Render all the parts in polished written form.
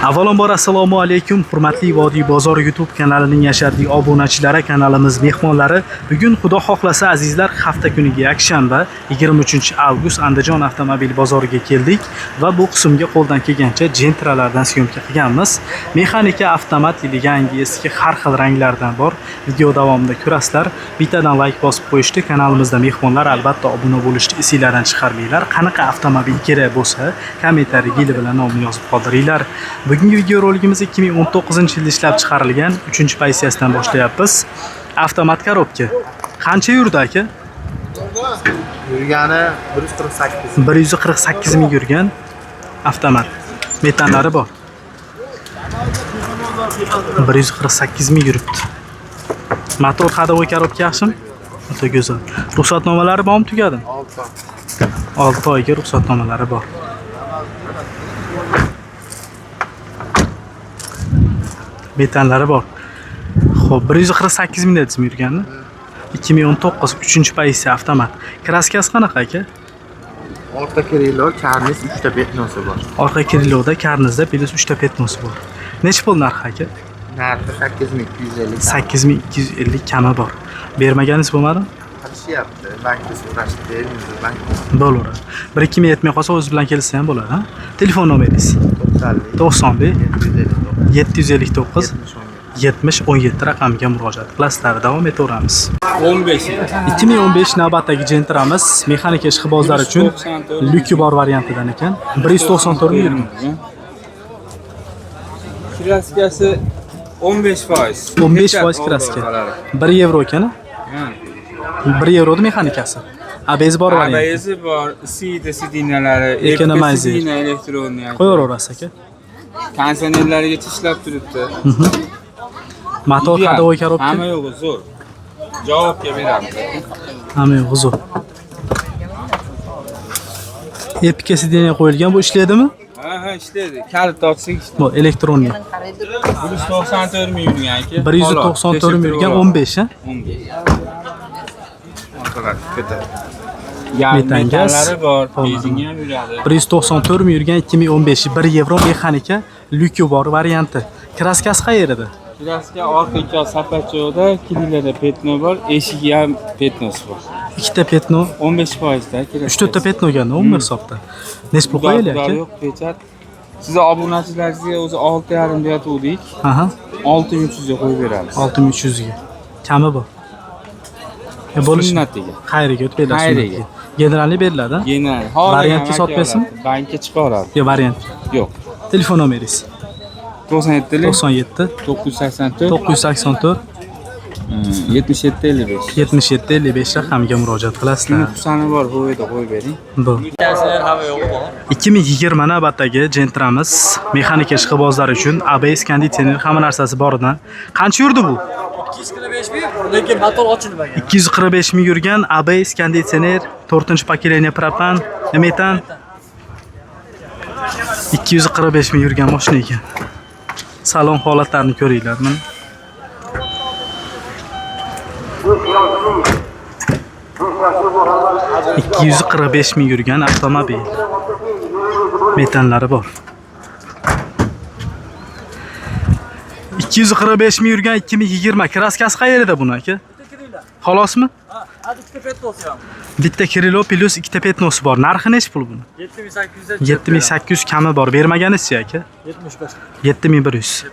Avvalambor assalomu alaykum, hurmatli Vodiy bozor YouTube kanalining yasharli obunachilari, kanalimiz mehmonlari. Bugun xudo xohlasa azizlar, hafta kuniga yakshanba 23 avgust Andijon avtomobil bozoriga keldik va bu qismga qo'ldan kelgancha Gentra'lardan syomka qilganmiz. Mexanika, avtomat, yangi, eski har xil ranglardan bor. Video davomida ko'rasizlar. Bittadan like bosib qo'yishni, kanalimizda mehmonlar albatta obuna bo'lishni esinglardan chiqarmanglar. Qanaqa avtomobil kerak bo'lsa, kommentariy bilan nomini yozib qoldiringlar. Bugungi video roligimiz 2019-yilda ishlab chiqarilgan 3-pozitsiyasidan boshlayapmiz. Avtomat korobka. Qancha yurdi aka? Yurgani 148. 148 ming yurgan avtomat. Metanlari bor. 148 ming yuribdi. Motor ходовой korobka yaxshimi? O'ta go'zal. Ruxsatnomalari bormi, tugadimi? 6 oyga ruxsatnomalari bor. Metanlari bor. Xo'p, 148 ming dedizmi yurganni? 2019 3-pozitsiya avtomat. Kraskasi qanaqa aka? Orqa krilo, karniz 3 ta petnosi bor. Orqa kriloda, karnizda plus 3 ta petnosi bor. Necha pul narxi aka? Narxi 8250. 8250 kami bor. Bermaganingiz bo'lmadimi? Qilishyapti. Bankda so'rashdi, beramiz bank. Bo'laveradi. 1-2 ming yetmay qolsa o'zi bilan kelsa ham bo'ladi, ha? Telefon nomeringiz? 90 759 70 17 raqamiga murojaat qilasizlar. Davom etaveramiz. 2015 navbatdagi Gentra'miz mexanika ishqibozlari uchun lyuki bor variantidan ekan. 194 ming yurgan. Kraskasi 15%. 15% kraska. 1 yevro ekan. 1 yevroda mexanikasi. ABS bor varianti. ABS bor, sidinalari, sidina elektroniya. Qo'yaverasiz aka. Kondisionerlarigacha ishlab turibdi. Motor ходовой korobka. Hamma yo'g'i zo'r. Javobga beramiz. Hamma yo'g'i zo'r. Epika sidiniya qo'yilgan, bu ishlaydimi? Ha, ishlaydi. Kalit tortsak ishlaydi. Bu elektroniya. 194 ming yurgan aka. 194 ming yurgan 15, ha? 15. Metangaz bor, benzin ham yuradi. 194 ming yurgan 2015 1 yevro mexanika lyuki bor varianti. Kraskasi qayerida? Kraska orqa ikki sapachoda, kililada petno bor, eshigi ham petnosi bor. Ikkita petno 15% da kraska. 3-4 ta petno ganda umumiy hisobda. Necha pul qo'yiladi aka? Yo'q, pechat. Sizni obunachilaringizga o'zi 6,5 deyotgandik. Aha. 6300 ga qo'yib beramiz. 6300 ga. Kami bor. Bo'lish Sunnatiga. Xayriga o'tib beradi. Xayriga. Generalni beriladi. General. Variantga sotmaysiz? Bankka chiqaradi. Yo'q, variant. Yo'q. Telefon nomeringiz? 97 97 984 984 77 55. 77 55 raqamiga murojaat qilasizlar. Nuqsoni bor, bu yerda qo'yib bering. Bu 2020 navbatdagi Gentra'miz mexanika ishqibozlari uchun ABS konditsioner hamma narsasi boridan. Qancha yurdi bu? 245 ming, lekin motor ochilmagan. 245 ming yurgan ABS konditsioner, 4-pokoleniya propan, metan. 245 ming yurgan mashina ekan. Salon holatlarini ko'ringlar. Mana 245 ming yurgan avtomobil. Metanlari bor. 245 ming yurgan 2020. Kraskasi qayerida buni aka? Xolosmi? Ha, ikkita petnosi ham. Bitta krilo plus ikkita petnosi bor. Narxi necha pul buni? 7800 7800 kami bor. Bermaganingizchi aka? 75. 7100.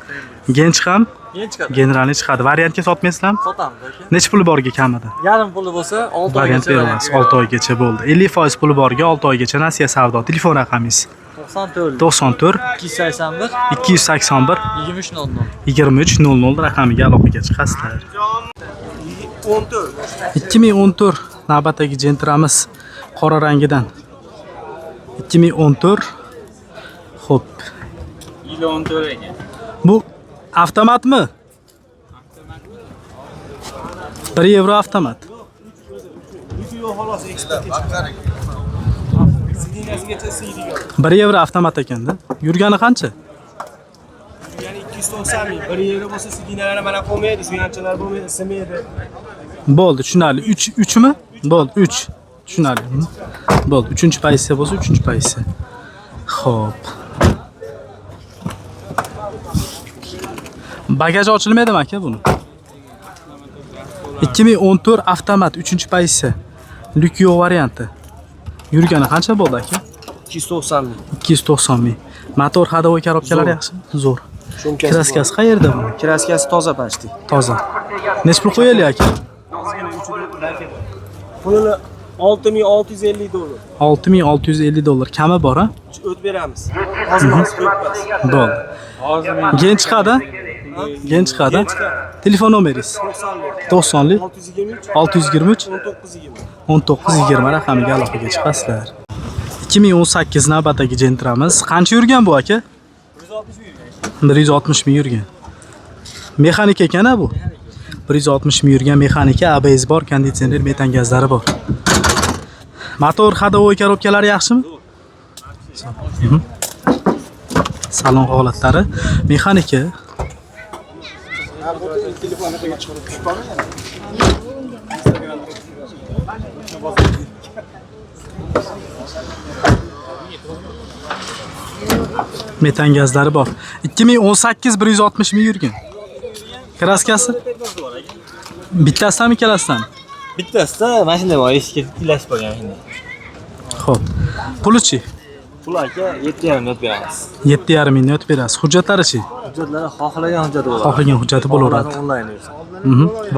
Gench ham Chiqadi. generalni chiqadi. Variantga sotmaysizlarmi? Sotamiz aka. Necha puli borga kamida? Yarim puli bo'lsa 6 Variant oygacha. beramiz. 6 oygacha bo'ldi. 50% puli borga 6 oygacha nasiya savdo. Telefon raqamingiz? 94 94 281 281 2300. 2300 raqamiga aloqaga chiqasizlar. 2014 navbatdagi Gentra'miz qora rangidan. 2014. Xo'p. 14 ekan. Bu avtomatmi? 1 yevro avtomat. 1 yevro avtomat ekanda. Yurgani qancha? Ya'ni 290 ming. 1 yevro bo'lsa sidinalar mana qolmaydi, suyunchalar bo'lmaydi, isimaydi. Bo'ldi, tushunarli. 3 mi? Bo'ldi, 3. Tushunarli. Bo'ldi, 3-pozitsiya bo'lsa 3-pozitsiya. Xo'p. Bagaj ochilmaydimi aka buni? 2014 avtomat 3-pozitsiya. Lukio varianti. Yurgani qancha bo'ldi aka? 290 ming. 290 ming. Motor hadovoy korobkalari yaxshi? Zo'r. Kraskasi qayerda bu? Kraskasi toza почти. Toza. Nech pul qo'yaylik aka? Pulini 6650 dollar. 6650 dollar. Kami bor, ha? O't beramiz. Ozmas ko'pmas. Bo'ldi. Hozir men Gen chiqadi? Gen chiqadi. Telefon nomeringiz? 90lik 623 623 1920. 1920 raqamiga aloqaga chiqasizlar. 2018 navbatdagi Gentramiz. Qancha yurgan bu aka? 160 ming yurgan. Mexanik ekan bu. 160 ming yurgan mexanika, ABS bor, konditsioner, metan gazlari bor. Motor hadovoy korobkalari yaxshimi? Salon holatlari, mexanika. Metan gazlari bor. 2018 160 ming yurgan. Kraskasi? Bittasidan ikkalasidan? Bittasida mashina bor, eshikka tiklash bo'lgan mashina. Xo'p. Pulichi? Pul aka 7,5 deb beramiz. 7,5 ming deb berasiz. Hujjatlari-chi? Hujjatlari xohlagan hujjati bo'ladi. Xohlagan hujjati bo'laveradi. Onlayn bersin.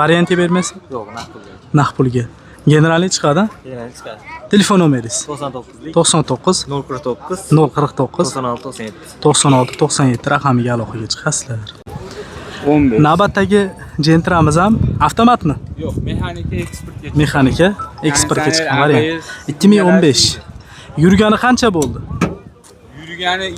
Varianti bermaysiz? Yo'q, naqd pulga. Naqd pulga. Generalni chiqadi? Yana chiqadi. Telefon nomeringiz? 99lik 99 049 049 96 97. 96 97 raqamiga aloqaga chiqasizlar. 15. Navbatdagi Gentramiz ham avtomatmi? Yo'q, mexanika eksportga. Mexanika eksportga chiqqan variant. 2015. Yurgani qancha bo'ldi? Yurgani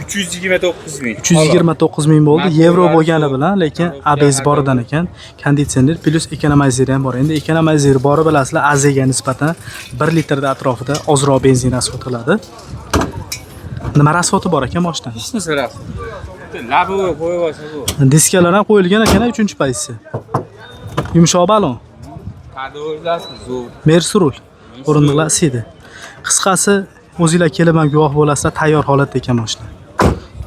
329 ming. 329 ming bo'ldi. Yevro bo'lgani bilan, lekin ABS boridan ekan. Konditsioner plus ekonomizer ham bor. Endi ekonomizer bori bilasizlar, Aziga nisbatan 1 litrda atrofida ozroq benzin rasxod qiladi. Nima rasxodi bor ekan mashinaning? Hech narsa rasm. Labiga qo'yib olsa bu. Diskalar ham qo'yilgan ekan 3-pozitsiya. Yumshoq balon. Hadovoylarsiz zo'r. Mersurul. O'rindiqlar isidi. Qisqasi, o'zingizlar kelib ham guvoh bo'lasizlar, tayyor holatda ekan mashina.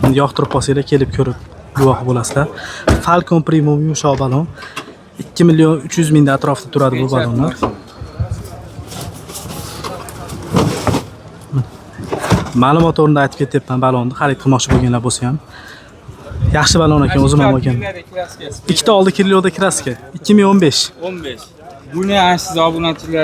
Endi yoqtirib qolsanglar kelib ko'rib guvoh bo'lasizlar. Falcon Premium yumshoq balon. 2 million 300 mingda atrofida turadi bu balonlar. Ma'lumot o'rnida aytib ketyapman balonni xarid qilmoqchi bo'lganlar bo'lsa ham. Yaxshi balon ekan, o'zim ham olgan. Ikkita oldi kirloda kraska. 2015. 15. Buni siz obunachilarga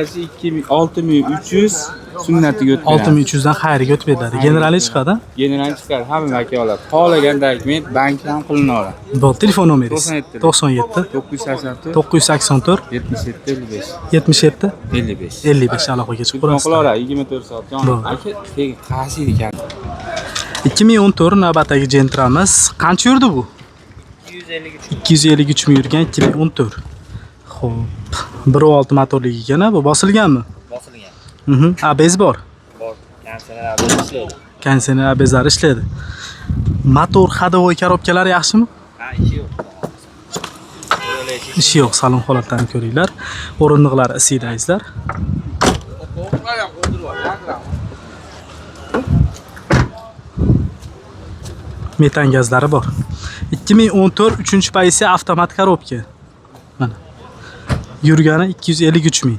6300 sunnatiga o'tib 6300 dan xayriga o'tib beradi. Generali chiqadi. General chiqadi, hamma vaka oladi. Xohlagan dokument bankdan ham qilina oladi. Bu telefon nomeringiz? 97 984 984 77 55 77 55. 55 aloqaga chiqib Telefon ko'rasiz. qilaveradi 24 soat. Jon, Bo'ldi. aka, teg qaysi ekan? 2014 navbatdagi Gentramiz. Qancha yurdi bu? 253 ming yurgan 2014. Xo'p. 1.6 motorli ekan, bu bosilganmi? Bosilgan. ABS bor. Bor. Konditsioner ABS ishlaydi. Konditsioner ABSlari ishlaydi. Motor hadovoy korobkalari yaxshimi? Ha, ishi yo'q. Ishi yo'q, salon holatlarini ko'ringlar. O'rindiqlari isidangizlar. Metan gazlari bor. 2014 3-pozitsiya avtomat korobka. Mana. Yurgani 253 ming.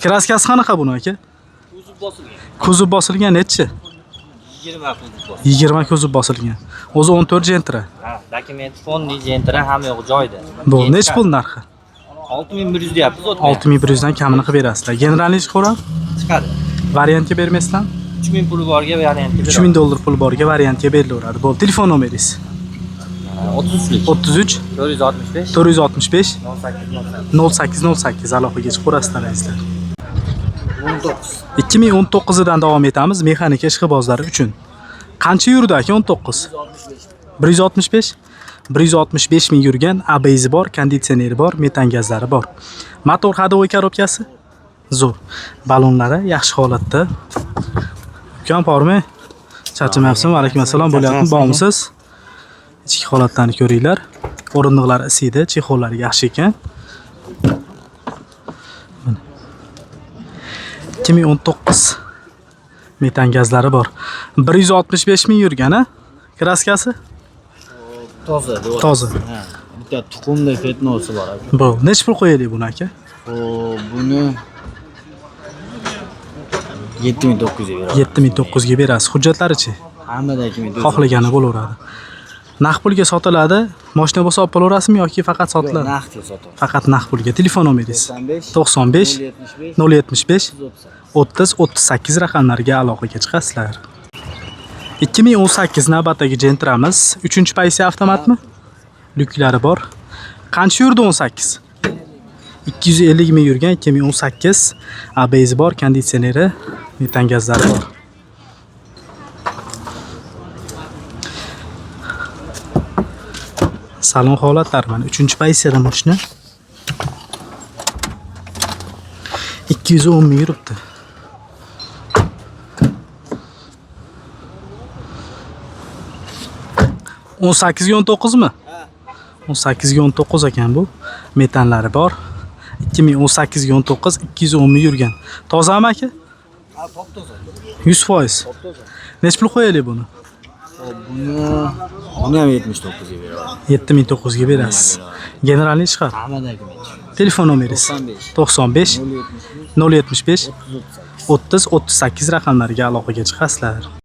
Kraskasi qanaqa buni aka? Kuzov bosilgan. Kuzov bosilgan nechi? 20 kuzov bosilgan. 20 kuzov bosilgan. O'zi 14 Gentra. Ha, dokument fonni Gentra hamma yo'q joyida. Bu nechi pul narxi? 6100 deyapmiz, o'tmayapti. 6100 dan kamini qilib berasizlar. Generalni chiqarib, Chiqadi. variantga bermaysizlar? 3000 puli borga variantga beramiz. 3000 dollar pul borga variantga berilaveradi. Bu telefon nomeringiz? 33 33 465 465 08 0808 aloqaga chiqarasizlar azizlar. 19. 2019 dan davom etamiz mexanika ishqibozlari uchun. Qancha yurdi aka 19? 165 165 ming yurgan, ABS bor, konditsioneri bor, metan gazlari bor. Motor hadovoy korobkasi zo'r. Balonlari yaxshi holatda. Ukam bormi? Charchamayapsizmi? Alaykum assalom, bo'lyapti. Bormisiz? Ichki holatlarni ko'ringlar. O'rindiqlar isidi, chexollari yaxshi ekan. 2019 metan gazlari bor. 165 ming yurgan, ha? Kraskasi? Toza, Toza. Ha. Bitta tuxumda petnosi bor aka. Bu necha pul qo'yaylik buni aka? Xo'p, buni 7900 ga beraman. 7900 ga berasiz. Hujjatlari-chi? Hammadagi Xohlagani bo'laveradi. Naqd pulga sotiladi. Mashina bo'lsa olib qo'laverasizmi yoki faqat sotiladi? naqdga sotamiz. Faqat naqd pulga. Telefon nomeringiz 95 95 075 30 38 raqamlariga aloqaga chiqasizlar. 2018 navbatdagi Gentramiz 3-paysi avtomatmi? Lyuklari bor. Qancha yurdi 18? 250 ming yurgan 2018. ABS bor, konditsioneri, metan gazlari bor. Salon holatlari mana 3-paysida mashina. 210 ming yuribdi. Ha. 18 ga 19 mi? 18 ga 19 ekan bu. Metanlari bor. 2018 ga 19 210 ming yurgan. Tozami aka? Ha, top toza. 100%. Necha pul qo'yaylik buni? Buni ham 79 ga beraman. 7900 ga berasiz. Generalni chiqar. Hammadagi Telefon nomeringiz 95 075 30 38 raqamlariga aloqaga chiqasizlar.